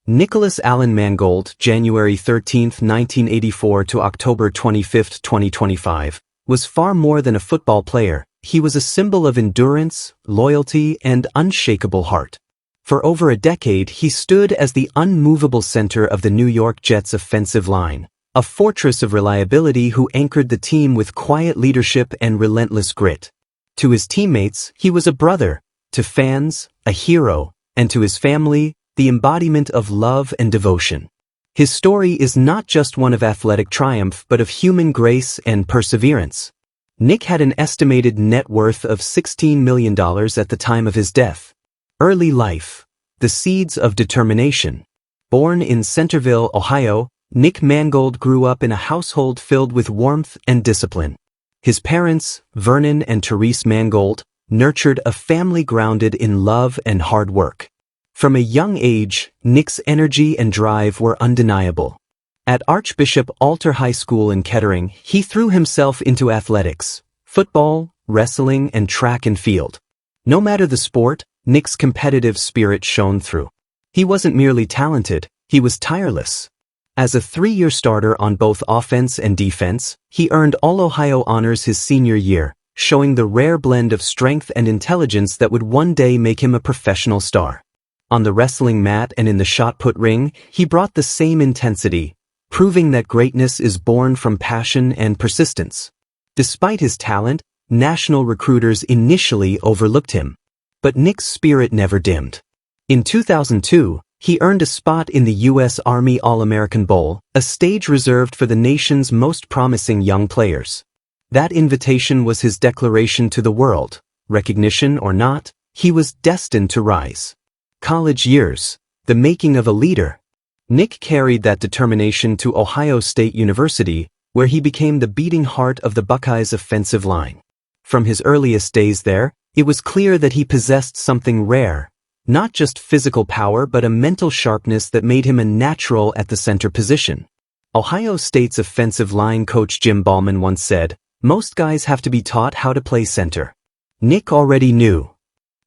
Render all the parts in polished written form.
Nicholas Allan Mangold, January 13, 1984 to October 25, 2025, was far more than a football player. He was a symbol of endurance, loyalty, and unshakable heart. For over a decade, he stood as the unmovable center of the New York Jets' offensive line, a fortress of reliability who anchored the team with quiet leadership and relentless grit. To his teammates, he was a brother, to fans, a hero, and to his family, the embodiment of love and devotion. His story is not just one of athletic triumph but of human grace and perseverance. Nick had an estimated net worth of $16 million at the time of his death. Early life. The seeds of determination. Born in Centerville, Ohio, Nick Mangold grew up in a household filled with warmth and discipline. His parents, Vernon and Therese Mangold, nurtured a family grounded in love and hard work. From a young age, Nick's energy and drive were undeniable. At Archbishop Alter High School in Kettering, he threw himself into athletics, football, wrestling, and track and field. No matter the sport, Nick's competitive spirit shone through. He wasn't merely talented, he was tireless. As a three-year starter on both offense and defense, he earned All-Ohio honors his senior year, showing the rare blend of strength and intelligence that would one day make him a professional star. On the wrestling mat and in the shot-put ring, he brought the same intensity, proving that greatness is born from passion and persistence. Despite his talent, national recruiters initially overlooked him. But Nick's spirit never dimmed. In 2002, he earned a spot in the U.S. Army All-American Bowl, a stage reserved for the nation's most promising young players. That invitation was his declaration to the world. Recognition or not, he was destined to rise. College years. The making of a leader. Nick carried that determination to Ohio State University, where he became the beating heart of the Buckeyes' offensive line. From his earliest days there, it was clear that he possessed something rare, not just physical power but a mental sharpness that made him a natural at the center position. Ohio State's offensive line coach Jim Ballman once said, "Most guys have to be taught how to play center." Nick already knew.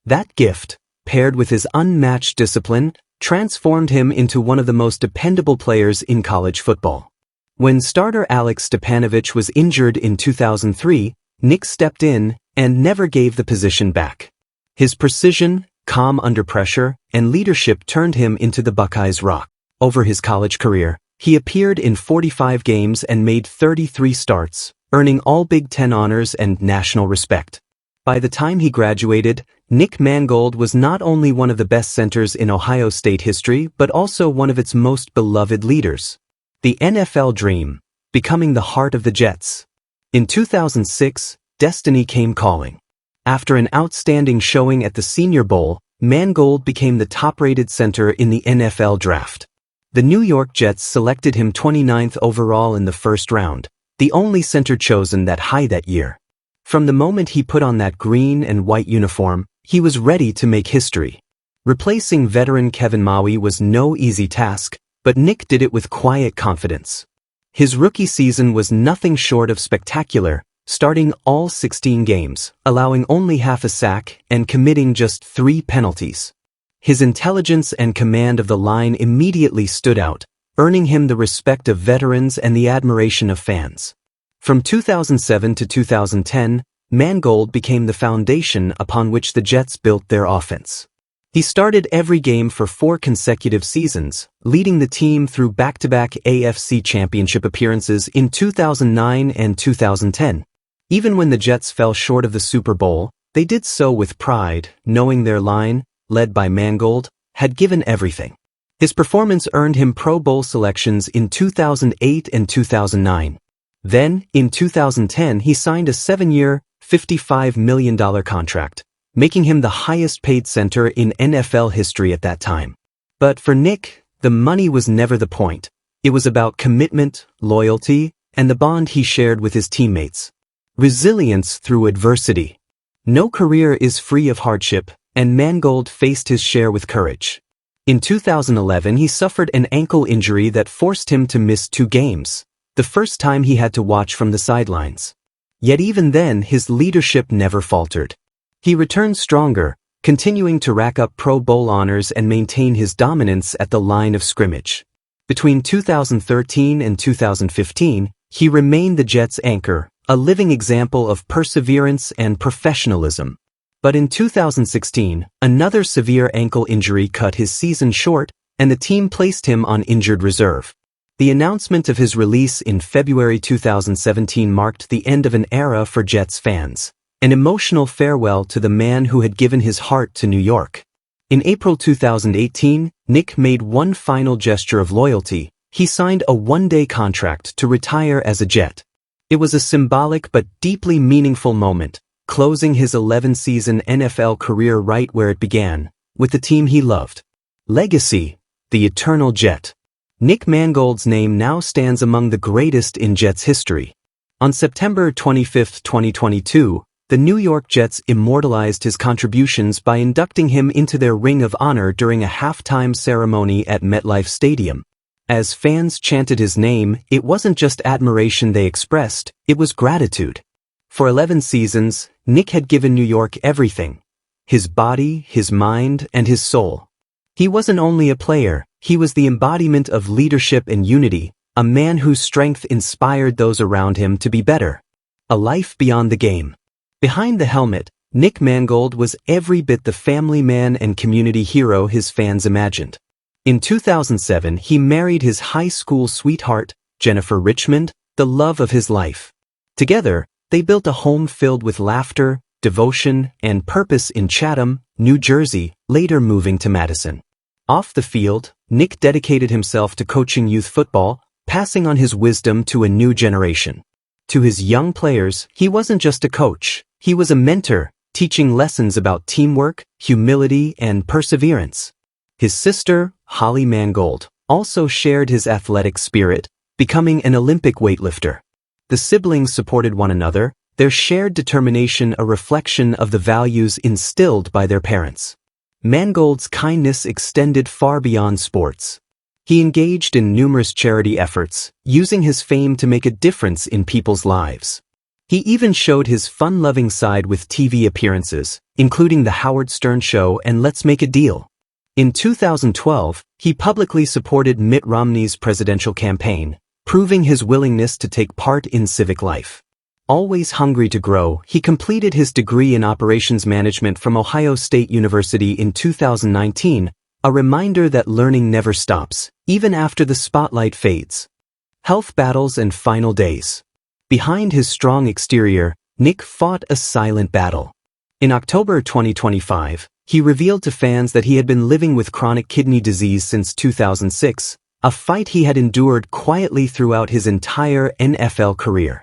That gift, paired with his unmatched discipline, transformed him into one of the most dependable players in college football. When starter Alex Stepanovich was injured in 2003, Nick stepped in and never gave the position back. His precision, calm under pressure, and leadership turned him into the Buckeyes' rock. Over his college career, he appeared in 45 games and made 33 starts, earning all Big Ten honors and national respect. By the time he graduated, Nick Mangold was not only one of the best centers in Ohio State history but also one of its most beloved leaders. The NFL dream, becoming the heart of the Jets. In 2006, destiny came calling. After an outstanding showing at the Senior Bowl, Mangold became the top-rated center in the NFL draft. The New York Jets selected him 29th overall in the first round, the only center chosen that high that year. From the moment he put on that green and white uniform, he was ready to make history. Replacing veteran Kevin Maui was no easy task, but Nick did it with quiet confidence. His rookie season was nothing short of spectacular, starting all 16 games, allowing only half a sack and committing just 3 penalties. His intelligence and command of the line immediately stood out, earning him the respect of veterans and the admiration of fans. From 2007 to 2010, Mangold became the foundation upon which the Jets built their offense. He started every game for 4 consecutive seasons, leading the team through back-to-back AFC Championship appearances in 2009 and 2010. Even when the Jets fell short of the Super Bowl, they did so with pride, knowing their line, led by Mangold, had given everything. His performance earned him Pro Bowl selections in 2008 and 2009. Then, in 2010, he signed a 7-year, $55 million contract, making him the highest-paid center in NFL history at that time. But for Nick, the money was never the point. It was about commitment, loyalty, and the bond he shared with his teammates. Resilience through adversity. No career is free of hardship, and Mangold faced his share with courage. In 2011, he suffered an ankle injury that forced him to miss 2 games, the first time he had to watch from the sidelines. Yet even then, his leadership never faltered. He returned stronger, continuing to rack up Pro Bowl honors and maintain his dominance at the line of scrimmage. Between 2013 and 2015, he remained the Jets' anchor, a living example of perseverance and professionalism. But in 2016, another severe ankle injury cut his season short, and the team placed him on injured reserve. The announcement of his release in February 2017 marked the end of an era for Jets fans, an emotional farewell to the man who had given his heart to New York. In April 2018, Nick made one final gesture of loyalty. He signed a one-day contract to retire as a Jet. It was a symbolic but deeply meaningful moment, closing his 11-season NFL career right where it began, with the team he loved. Legacy: the Eternal Jet. Nick Mangold's name now stands among the greatest in Jets history. On September 25, 2022, the New York Jets immortalized his contributions by inducting him into their Ring of Honor during a halftime ceremony at MetLife Stadium. As fans chanted his name, it wasn't just admiration they expressed, it was gratitude. For 11 seasons, Nick had given New York everything: his body, his mind, and his soul. He wasn't only a player, he was the embodiment of leadership and unity, a man whose strength inspired those around him to be better. A life beyond the game. Behind the helmet, Nick Mangold was every bit the family man and community hero his fans imagined. In 2007, he married his high school sweetheart, Jennifer Richmond, the love of his life. Together, they built a home filled with laughter, devotion, and purpose in Chatham, New Jersey, later moving to Madison. Off the field, Nick dedicated himself to coaching youth football, passing on his wisdom to a new generation. To his young players, he wasn't just a coach, he was a mentor, teaching lessons about teamwork, humility, and perseverance. His sister, Holly Mangold, also shared his athletic spirit, becoming an Olympic weightlifter. The siblings supported one another, their shared determination a reflection of the values instilled by their parents. Mangold's kindness extended far beyond sports. He engaged in numerous charity efforts, using his fame to make a difference in people's lives. He even showed his fun-loving side with TV appearances, including The Howard Stern Show and Let's Make a Deal. In 2012, he publicly supported Mitt Romney's presidential campaign, proving his willingness to take part in civic life. Always hungry to grow, he completed his degree in operations management from Ohio State University in 2019, a reminder that learning never stops, even after the spotlight fades. Health battles and final days. Behind his strong exterior, Nick fought a silent battle. In October 2025, he revealed to fans that he had been living with chronic kidney disease since 2006, a fight he had endured quietly throughout his entire NFL career.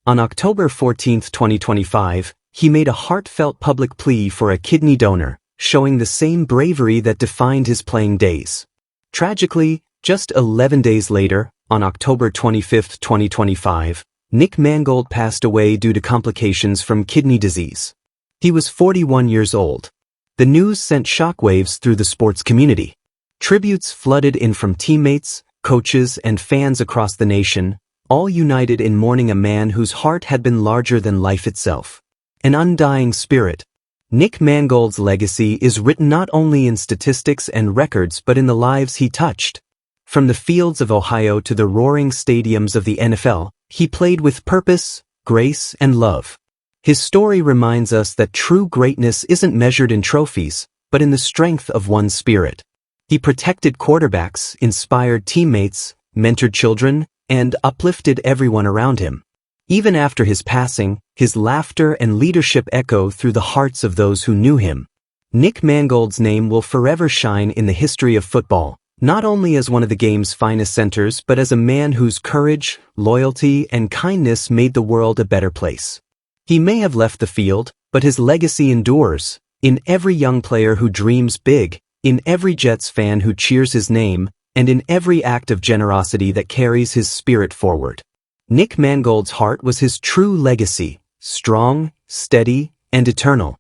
On October 14, 2025, he made a heartfelt public plea for a kidney donor, showing the same bravery that defined his playing days. Tragically, just 11 days later, on October 25, 2025, Nick Mangold passed away due to complications from kidney disease. He was 41 years old. The news sent shockwaves through the sports community. Tributes flooded in from teammates, coaches, and fans across the nation, all united in mourning a man whose heart had been larger than life itself. An undying spirit. Nick Mangold's legacy is written not only in statistics and records but in the lives he touched. From the fields of Ohio to the roaring stadiums of the NFL, he played with purpose, grace, and love. His story reminds us that true greatness isn't measured in trophies, but in the strength of one's spirit. He protected quarterbacks, inspired teammates, mentored children, and uplifted everyone around him. Even after his passing, his laughter and leadership echo through the hearts of those who knew him. Nick Mangold's name will forever shine in the history of football, not only as one of the game's finest centers but as a man whose courage, loyalty, and kindness made the world a better place. He may have left the field, but his legacy endures, in every young player who dreams big, in every Jets fan who cheers his name, and in every act of generosity that carries his spirit forward. Nick Mangold's heart was his true legacy, strong, steady, and eternal.